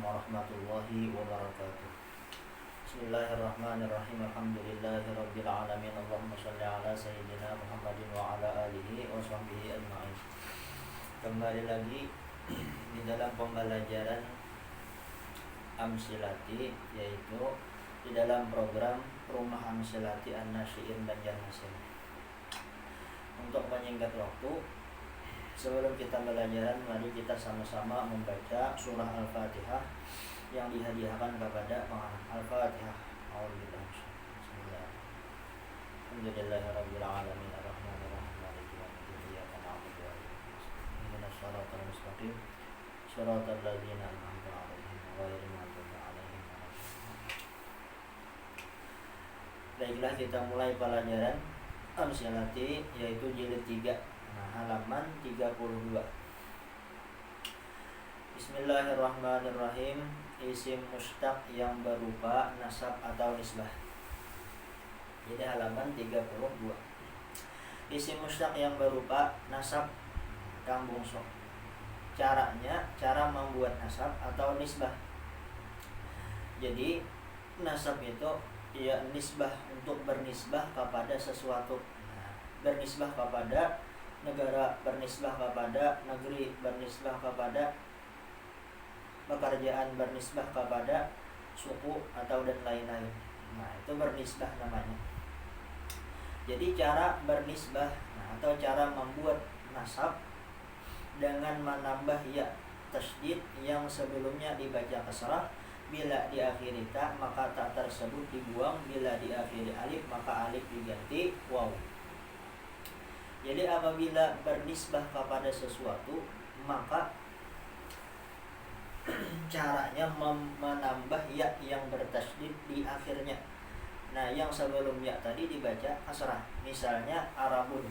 warahmatullahi wabarakatuh. Bismillahirrahmanirrahim. Alhamdulillahirabbil alamin. Allahumma shalli ala sayyidina Muhammadin wa ala alihi wa sahbihi ajma'in. Kembali lagi di dalam pembelajaran Amsilati, yaitu di dalam program Rumah Amsilati An-Nasyi'in Banjarmasin. Untuk menyingkat waktu, sebelum kita belajar, mari kita sama-sama membaca surah Al-Fatihah yang dihadiahkan kepada pengarang. Al-Fatihah. Alhamdulillahirabbil alamin arrahmanir rahim maliki yaumiddin iyyaka na'budu wa iyyaka nasta'in ihdinas siratal mustaqim siratal ladzina an'amta 'alaihim ghairil maghdubi 'alaihim waladdallin. Baiklah, kita mulai pelajaran Amsilati, yaitu jilid 3, halaman 32. Bismillahirrahmanirrahim. Isim mustaq yang berupa nasab atau nisbah. Jadi halaman 32. Isim mustaq yang berupa nasab, Kang Bungso. Caranya, cara membuat nasab atau nisbah. Jadi nasab itu ya nisbah, untuk bernisbah kepada sesuatu. Bernisbah kepada negara, bernisbah kepada negeri, bernisbah kepada pekerjaan, bernisbah kepada suku atau dan lain-lain. Nah, itu bernisbah namanya. Jadi cara bernisbah, atau cara membuat nasab dengan menambah ya tasydid yang sebelumnya dibaca kasrah. Bila diakhiri ta, maka ta tersebut dibuang. Bila diakhiri alif, maka alif diganti waw. Jadi apabila bernisbah kepada sesuatu, maka caranya menambah ya yang bertasydid di akhirnya. Nah, yang sebelum ya tadi dibaca kasrah. Misalnya Arabun,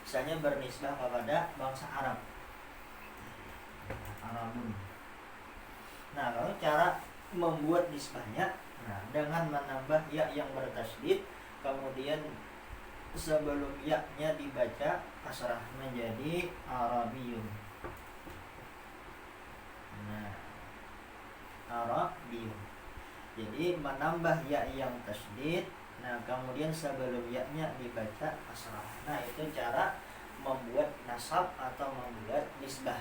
misalnya bernisbah kepada bangsa Arab, Arabun. Nah, kalau cara membuat nisbahnya, dengan menambah ya yang bertasydid, kemudian sebelum ya-nya dibaca kasrah menjadi Arabiyun. Nah, Arabiyun. Jadi menambah ya yang tasydid, kemudian sebelum ya-nya dibaca kasrah. Nah, itu cara membuat nasab atau membuat nisbah.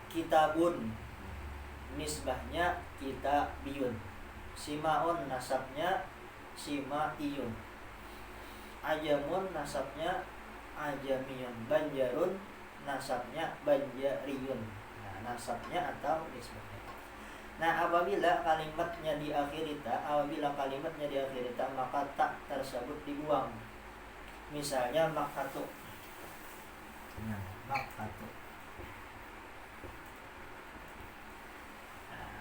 Kitabun, nisbahnya kitabiyun. Simaun, nasabnya simaiyun. Ajamun, nasabnya ajamiyun. Banjarun, nasabnya banjariyun. Nasabnya atau nisbahnya. Nah, apabila kalimatnya diakhiri ta, maka tak tersebut dibuang. Misalnya makatu. Makatu.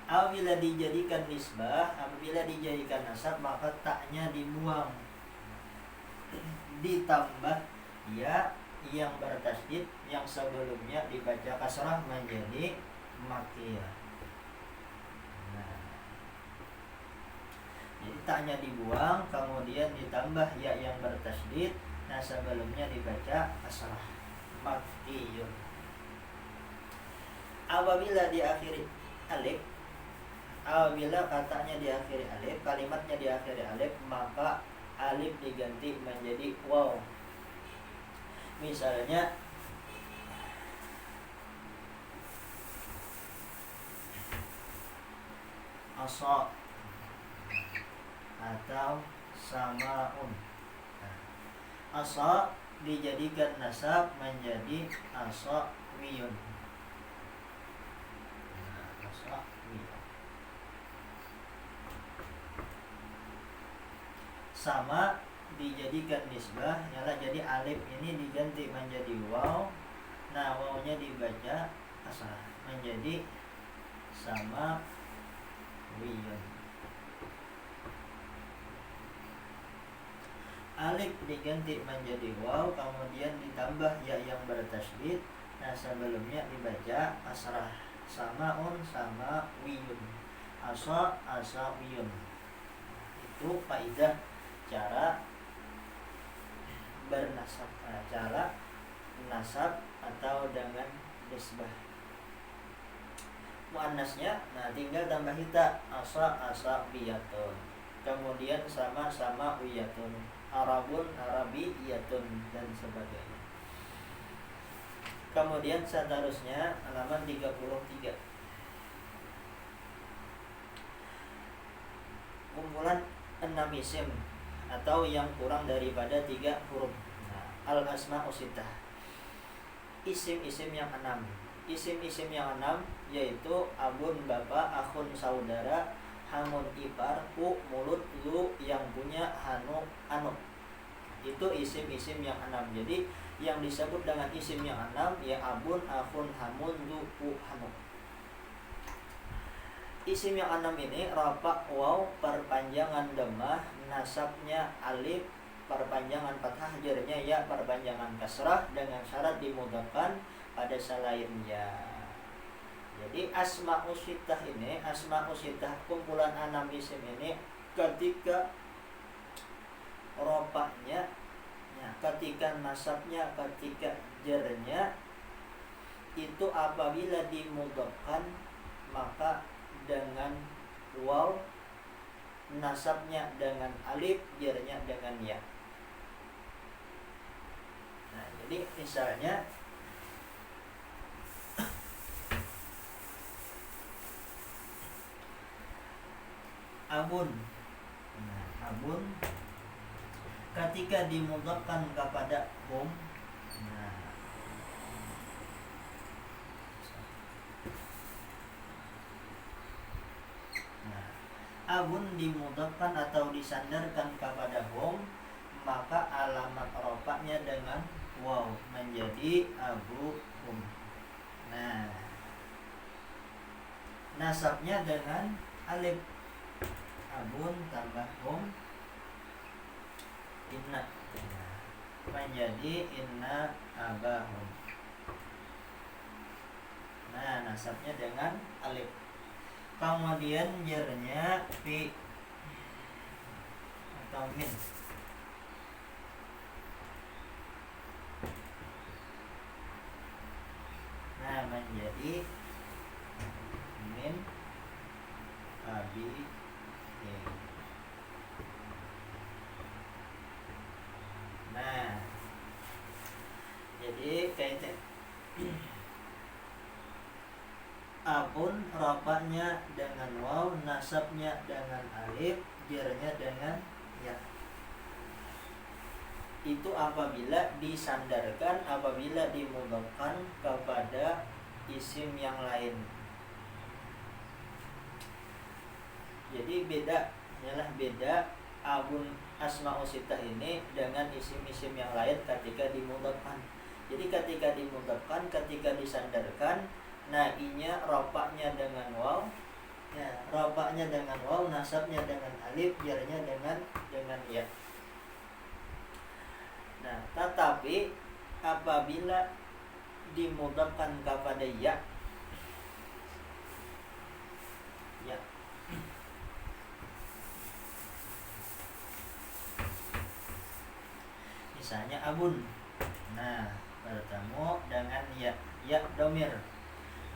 Apabila dijadikan nisbah, apabila dijadikan nasab, maka taknya dibuang. Ditambah ya yang bertasydid yang sebelumnya dibaca kasrah menjadi makiyah. Jadi taknya dibuang, kemudian ditambah ya yang bertasydid, sebelumnya dibaca kasrah, makiyun. Apabila diakhiri alif, apabila katanya diakhiri alif, kalimatnya diakhiri alif, maka alif diganti menjadi waw. Misalnya asa atau samaun. Asa dijadikan nasab menjadi asawiyun. Sama dijadikan nisbah, jadi alif ini diganti menjadi waw. Nah, wawnya dibaca kasrah menjadi sama wiyun. Alif diganti menjadi waw, kemudian ditambah ya yang bertasydid, sebelumnya dibaca kasrah. Samaun, sama wiyun. Asawiyun. Itu kaidah cara bernasab, cara nasab atau dengan nisbah. muannasnya, nah tinggal tambah ta, asabiyatun. Kemudian sama wiyatun, arabun arabiyatun, dan sebagainya. Kemudian seterusnya halaman 33. Kumpulan 6 isim atau yang kurang daripada 3 huruf. Nah, al-asma'u sittah. Isim-isim yang 6. Isim-isim yang 6 yaitu abun bapak, akhun saudara, hamun ipar, mulut, lu yang punya, hanu anu. Itu isim-isim yang 6. Jadi yang disebut dengan isim yang 6 ya abun, akhun, hamun, lu, hanu. Isim yang 6 ini rafa waw perpanjangan dhammah, nasabnya alif perpanjangan fathah, jarnya ya perpanjangan kasrah, dengan syarat dimudahkan pada selainnya. Jadi asma'us sittah ini, asma'us sittah kumpulan 6 isim ini, ketika rofanya, ya, ketika nasabnya, ketika jarnya itu apabila dimudahkan maka dengan waw, nasabnya dengan alif, jarnya dengan ya. Nah, jadi misalnya abun. Nah, abun ketika dimudahkan kepada hum, abun dimudahkan atau disandarkan kepada hum, maka alamat rofanya dengan waw menjadi abu hum. Nah, nasabnya dengan alif, abun tambah hum, inna, menjadi inna abahum. Nah, nasabnya dengan alif. Kemudian jarnya fi atau min. Nah, menjadi min abi ya. Nah, jadi kaitan abun rafanya dengan waw, nasabnya dengan alif, jarnya dengan ya. Itu apabila disandarkan, apabila dimudahkan kepada isim yang lain. Jadi beda, ialah beda abun asma'us sittah ini dengan isim-isim yang lain ketika dimudahkan. Jadi ketika dimudahkan, ketika disandarkan, nah inya rafanya dengan waw, ya, rafanya dengan waw, nasabnya dengan alif, jarnya dengan ya. Nah, tetapi apabila dimudahkan kepada ya, ya, misalnya abun, nah bertemu dengan ya domir,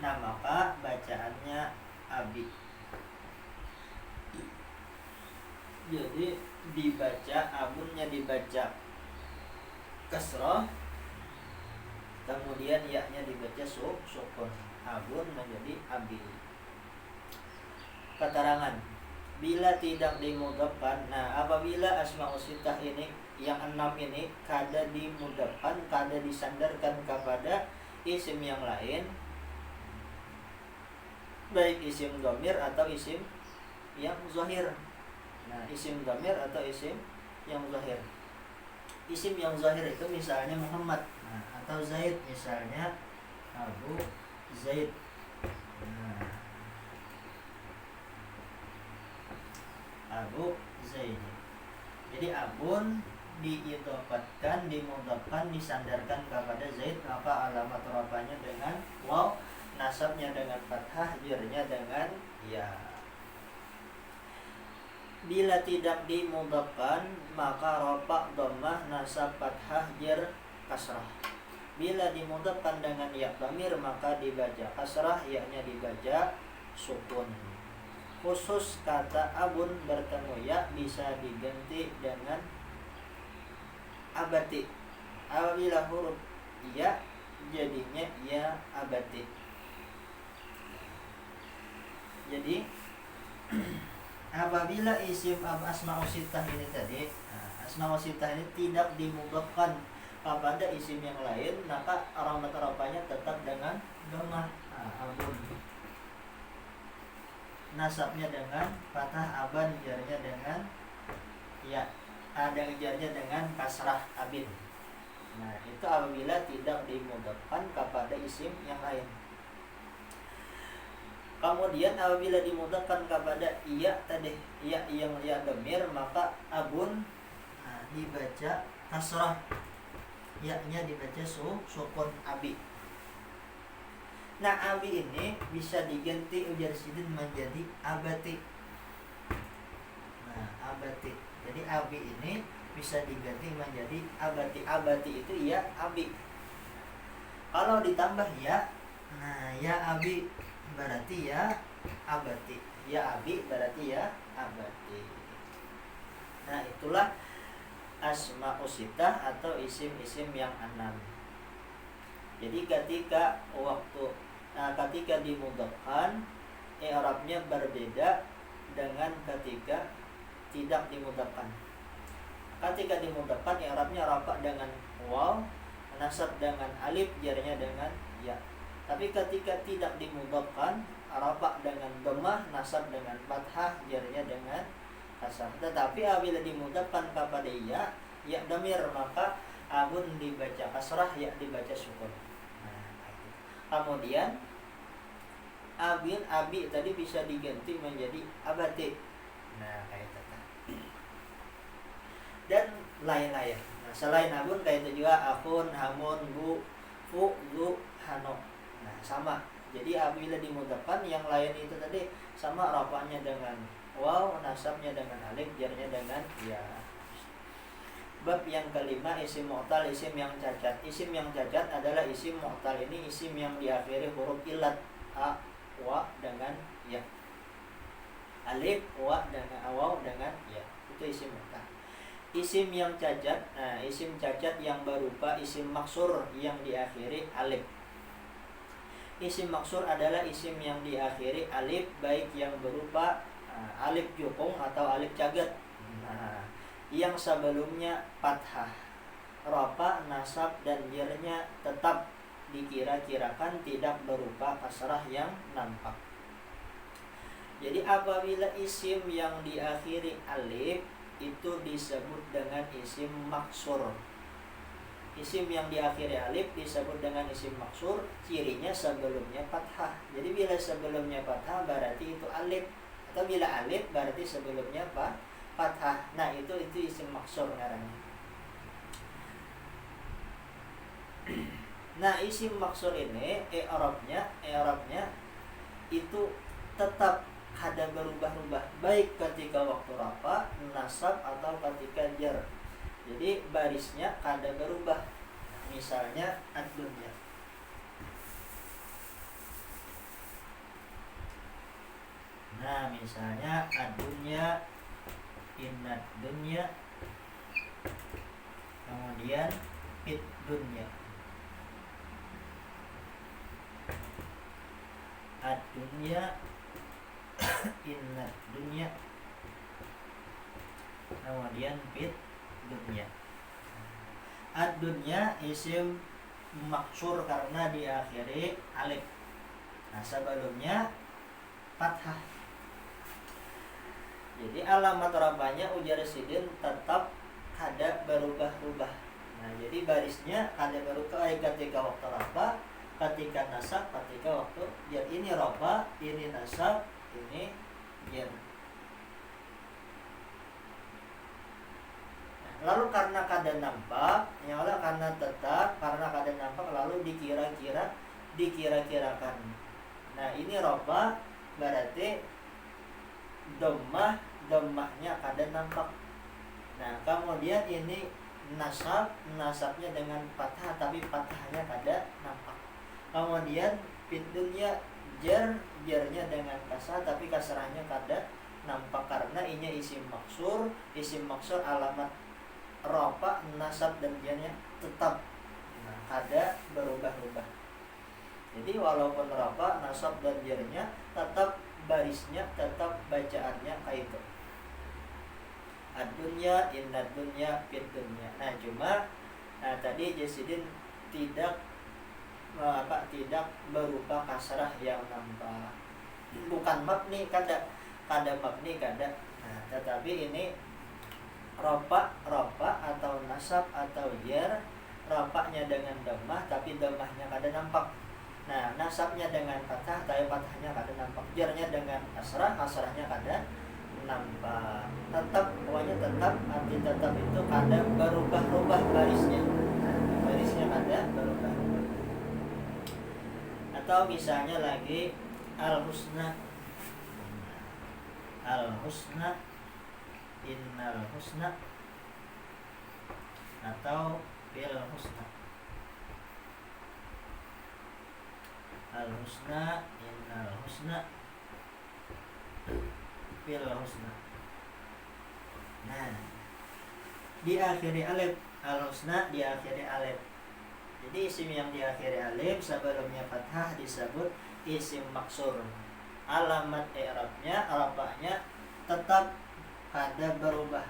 nah maka bacaannya abi. Jadi dibaca abunnya dibaca kasrah, kemudian ya-nya dibaca sukun, abun menjadi abi. Keterangan bila tidak dimudahkan, nah apabila asma'us sittah ini yang 6 ini kada dimudahkan, kada disandarkan kepada isim yang lain, baik isim dhamir atau isim yang zahir. Nah, isim dhamir atau isim yang zahir. Isim yang zahir itu misalnya Muhammad, nah, atau Zaid, misalnya Abu Zaid. Nah, Abu Zaid. Jadi abun diidopatkan, dimudahkan, disandarkan kepada Zaid, maka alamat rafanya dengan waw, nasabnya dengan fathah, jarnya dengan ya. Bila tidak dimudahkan, maka rafa, dhammah, nasab, fathah, jar, kasrah. Bila dimudahkan dengan ya dhamir, maka dibaca kasrah, ya-nya dibaca sukun. Khusus kata abun bertemu ya bisa diganti dengan abati. Apabila huruf ya jadinya ya abati. Jadi apabila isim asmaul sittah ini tadi, asmaul sittah ini tidak dimudhafkan kepada isim yang lain, maka alamat rafa'nya tetap dengan dhammah. Abun. Nasabnya dengan fathah, aban jarnya dengan ya, ada jarnya dengan kasrah abin. Nah, itu apabila tidak dimudhafkan kepada isim yang lain. Kemudian apabila dimudhafkan kepada iya tadi, iya yang ya dhamir, maka abun dibaca kasrah, ya-nya dibaca sukun abi. Nah, abi ini bisa diganti ujar sidin menjadi abati. Nah, abati. Jadi abi ini bisa diganti menjadi abati. Abati itu ya abi. Kalau ditambah ya, nah ya abi berarti ya abati. Ya abi berarti ya abati. Nah, itulah asmaul sittah atau isim-isim yang 6. Jadi ketika dimudhafkan, i'rabnya berbeda dengan ketika tidak dimudhafkan. Ketika dimudhafkan, i'rabnya rafa dengan waw, nasab dengan alif, jarnya dengan ya. Tapi ketika tidak dimudhafkan, rafa dengan dhammah, nasab dengan fathah, jarnya dengan kasar. Tetapi apabila dimudhafkan kepada ya dhamir, maka abun dibaca kasrah, ya dibaca sukun. Kemudian abi tadi bisa diganti menjadi abati. Nah, kayak itu. Dan lain-lain. Nah, selain abun kayak itu juga akun, hamun, bu, fu, zu, hano. Nah, sama. Jadi apabila dimudhafkan, yang lain itu tadi sama rafa'nya dengan waw, nasabnya dengan alif, jarnya dengan ya. Bab yang kelima, isim mu'tal, isim yang cacat. Isim yang cacat adalah isim mu'tal. Ini isim yang diakhiri huruf ilat, a, wa dengan ya. Alif, wa dengan waw dengan ya. Itu isim mu'tal. Isim yang cacat, nah isim cacat yang berupa isim maksur yang diakhiri alif. Isim maksur adalah isim yang diakhiri alif, baik yang berupa alif jukung atau alif cagat. Nah, yang sebelumnya fathah, rafa, nasab dan jarnya tetap dikira-kirakan tidak berupa kasrah yang nampak. Jadi apabila isim yang diakhiri alif itu disebut dengan isim maksur. Isim yang diakhiri alif disebut dengan isim maksur, cirinya sebelumnya fathah. Jadi bila sebelumnya fathah berarti itu alif, atau bila alif berarti sebelumnya fathah. Nah, itu isim maksur ngarannya. Nah, isim maksur ini i'rabnya itu tetap ada berubah-ubah, baik ketika waktu rafa, nasab atau ketika jar. Jadi barisnya ada berubah. Misalnya ad-dunya. Nah, misalnya ad-dunya, innad dunya, kemudian fit dunya. Ad-dunya, innad dunya, kemudian fit dunya. Ad-dunya isim maksur karena diakhiri alif. Nah, sebelumnya fathah. Jadi alamat rafa'nya ujar sidin tetap ada berubah-ubah. Nah, jadi barisnya ada berubah ketika waktu rafa, ketika nasab, ketika waktu jar. Ini rafa, ini nasab, ini jar. Lalu karena kada nampak, karena tetap, karena kada nampak, lalu dikira-kirakan. Nah, ini rafa berarti dhammahnya kada nampak. Nah, kemudian ini nasabnya dengan fathah, tapi fathahnya kada nampak. Kemudian fit dunya jernya dengan kasrah tapi kasrahnya kada nampak karena inya isim maksur alamat ropa nasab dan jernya tetap kada berubah-ubah. Jadi walaupun ropa nasab dan jernya tetap barisnya, tetap bacaannya kayak itu. Ad-dunya, inna dunya, fid dunya. Nah cuma tadi Jasidin tidak berupa kasrah yang nampak, bukan mabni kada mabni kada. Nah tetapi ini ropa atau nasab atau jar, ropanya dengan dhammah tapi dhammahnya kada nampak. Nah nasabnya dengan fathah tapi fathahnya kada nampak, jarnya dengan kasrahnya kada nampak. Pokoknya tetap, arti tetap itu kada berubah-ubah barisnya. Barisnya kada berubah-ubah. Atau misalnya lagi al-husna, innal husna, atau bil husna. Al-husna, innal husna, bil husna. Nah, diakhiri alif, al-husna diakhiri alif. Jadi isim yang diakhiri alif sebelumnya fathah disebut isim maksur. Alamat i'rabnya, rafa'nya tetap kada berubah.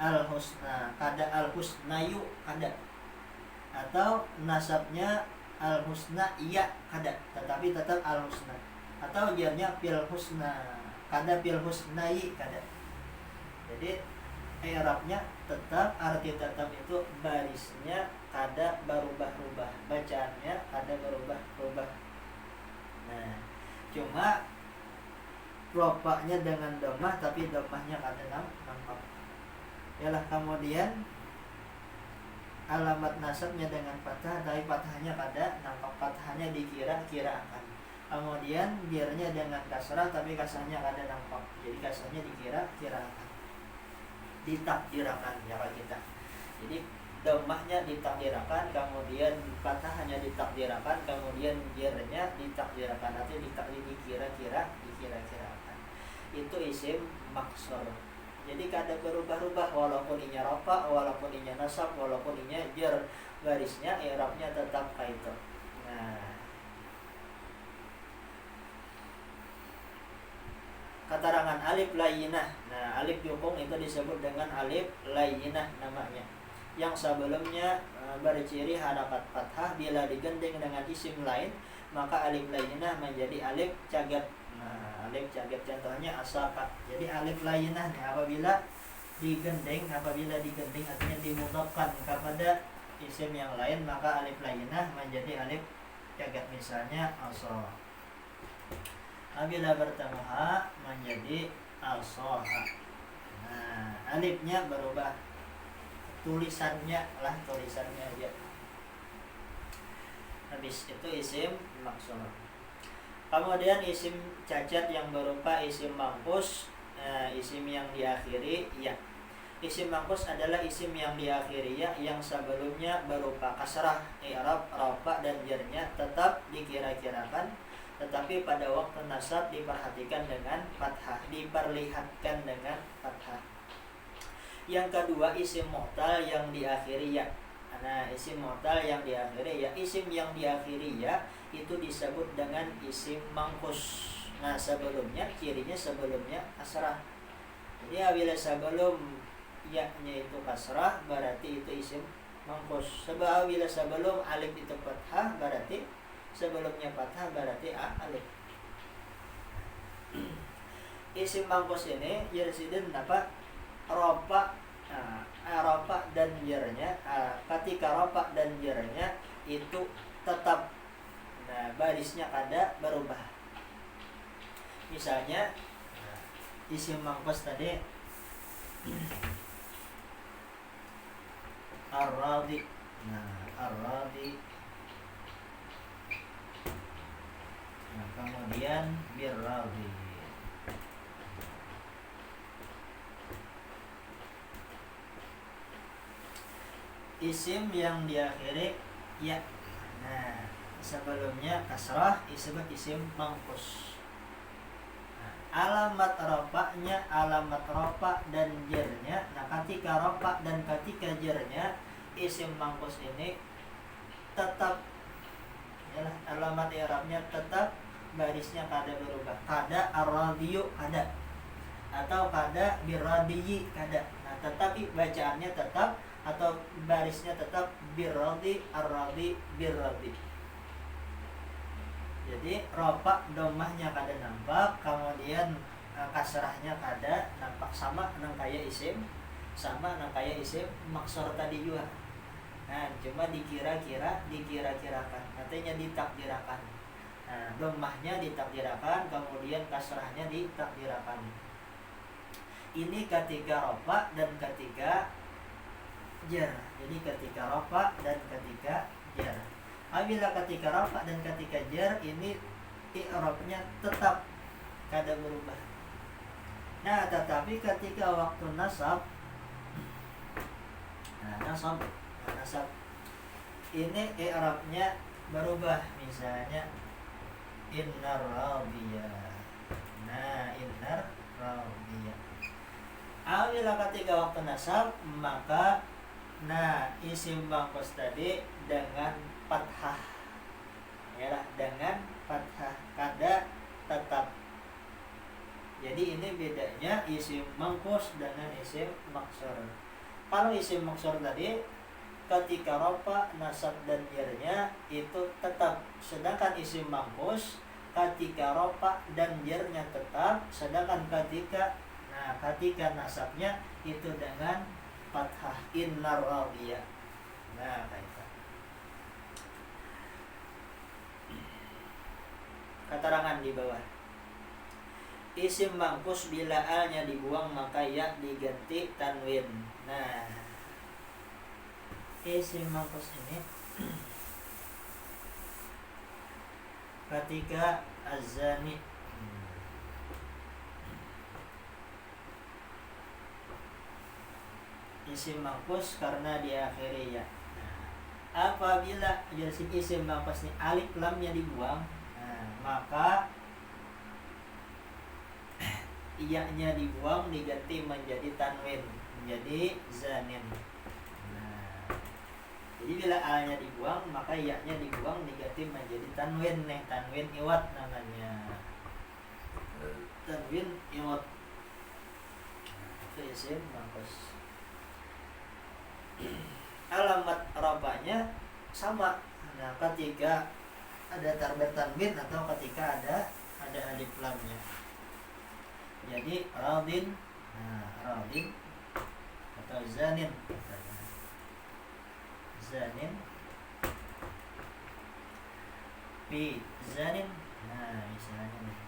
Al-husna, kada al-husnayu kada. Atau nasabnya al-husna iya kada, tetapi tetap al-husna. Atau jarnya fil husna, kada fil husnai kada. Jadi i'rabnya tetap, arti tetap itu barisnya kada berubah-ubah, bacaannya kada berubah-ubah. Nah, cuma rofaknya dengan dhammah tapi dhammahnya kada nampak. Yalah, kemudian alamat nasabnya dengan fathah tapi fathahnya kada nampak, fathahnya dikira-kirakan. Kemudian jarnya dengan kasrah tapi kasrahnya kada nampak. Jadi kasrahnya dikira-kirakan, ditakdirakan ya kita. Jadi dhammahnya ditakdirakan, kemudian fathahnya ditakdirakan, kemudian jarnya ditakdirakan atau dikira-kirakan. Itu isim maksur. Jadi kada berubah-ubah walaupun inya rafa, walaupun inya nasab, walaupun inya jar, barisnya i'rabnya tetap kayak itu. Nah, keterangan alif layyinah. Nah, alif jukung itu disebut dengan alif layyinah namanya. Yang sebelumnya berciri harakat fathah, bila digandeng dengan isim lain maka alif layyinah menjadi alif cagat. Nah, alif cagat contohnya asaka. Jadi alif layyinah apabila digandeng artinya dimudhafkan kepada isim yang lain maka alif layyinah menjadi alif cagat. Misalnya asa, apabila bertemu ha menjadi asaha. Nah, alifnya berubah, tulisannya aja. Habis itu isim maksur. Kemudian isim cacat yang berupa isim mangkus, isim yang diakhiri ya. Isim mangkus adalah isim yang diakhiri ya, yang sebelumnya berupa kasrah, i'rab, rafa dan jarnya tetap dikira-kirakan, tetapi pada waktu nasab diperhatikan dengan fathah, diperlihatkan dengan fathah. Yang kedua isim mu'tal yang diakhiri ya. Nah, isim mu'tal yang diakhiri ya, isim yang diakhiri ya itu disebut dengan isim mangkus. Nah, cirinya sebelumnya kasrah. Jadi apabila sebelum ya-nya itu kasrah berarti itu isim mangkus. Apabila sebelum alif itu fathah berarti sebelumnya fathah berarti alif. Isim mangkus ini Yersidin apa? Ropa dan jarnya, ketika ropa dan jarnya itu tetap, nah barisnya kada berubah. Misalnya isim mangkus tadi ar-radi. Nah, ar-radi. Nah, kemudian bir-radi. Isim yang diakhiri ya. Nah, sebelumnya kasrah disebut isim mangkus. Alamat rofa'nya, alamat rofa dan jernya. Nah, ketika rofa dan ketika jernya isim mangkus ini tetap, ya, alamat i'rabnya tetap, barisnya kada berubah. Kada ar-radiyu kada, atau kada birradiyi kada. Nah, tetapi bacaannya tetap atau barisnya tetap birradi, ar-radi, birradi. Jadi rofa domahnya kada nampak, kemudian kasrahnya kada nampak, sama nang kaya isim, sama nang kaya isim maksor tadi juga. Nah, cuma dikira-kirakan, artinya ditakdirakan. Nah, domahnya ditakdirakan, kemudian kasrahnya ditakdirakan. Ini ketika rofa dan ketika jar. Jadi ketika rofa dan ketika jar. Apabila ketika rafa dan ketika jar ini i'rabnya tetap kada berubah. Nah, tetapi ketika waktu nasab, nasab ini i'rabnya berubah. Misalnya innar radiyah. Nah, innar radiyah. Apabila ketika waktu nasab, maka isim mangkus tadi dengan fathah, ya, dengan fathah, kada tetap. Jadi ini bedanya isim mangkus dengan isim maksur. Kalau isim maksur tadi ketika rofa, nasab dan jarnya itu tetap, sedangkan isim mangkus ketika rofa dan jarnya tetap, sedangkan ketika nasabnya itu dengan fathah, innar radiyah. Nah, kayak keterangan di bawah. Isim mangkus bila alnya dibuang maka ya diganti tanwin. Nah, isim mangkus ini ketika azani, isim mangkus karena diakhiri ya. Apabila isim mangkus ini alif lamnya dibuang, maka iya-nya dibuang diganti menjadi tanwin, menjadi zanin. Nah, jadi bila a-nya dibuang maka iya-nya dibuang diganti menjadi tanwin. Tanwin iwat namanya. Tanwin iwat. Itu isim mangkus. Alamat rafa'nya sama. Nah, ketika ada tanwin atau ketika ada alif lamnya. Jadi radin, radin atau zanin, fi zanin. Misalnya nih.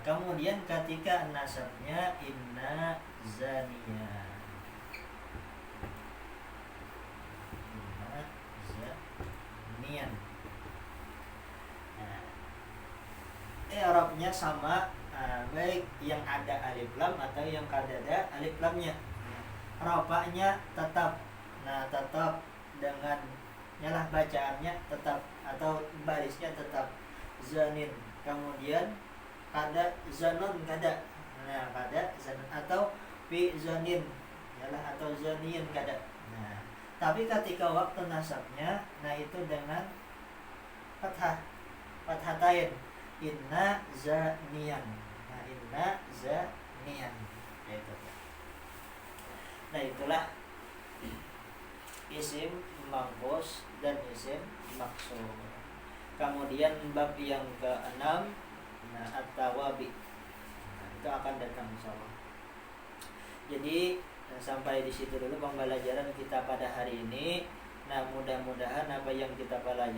Kemudian ketika nasabnya inna zaniyah. I'rabnya sama, baik yang ada alif lam atau yang kada ada alif lamnya. Rafa'nya tetap, tetap dengan nyalah bacaannya tetap atau barisnya tetap zanin. Kemudian kada zanun kada, kada zanun atau fi zanin, nyalah atau zaniyin kada. Tapi ketika waktu nasabnya, itu dengan fathatain, inna zaniyan. Inna zaniyan. Itu. Itulah isim mangkus dan isim maksur. Kemudian bab yang ke-6, at-tawabi. Itu akan datang insyaallah. Jadi sampai di situ dulu pembelajaran kita pada hari ini. Mudah-mudahan apa yang kita pelajari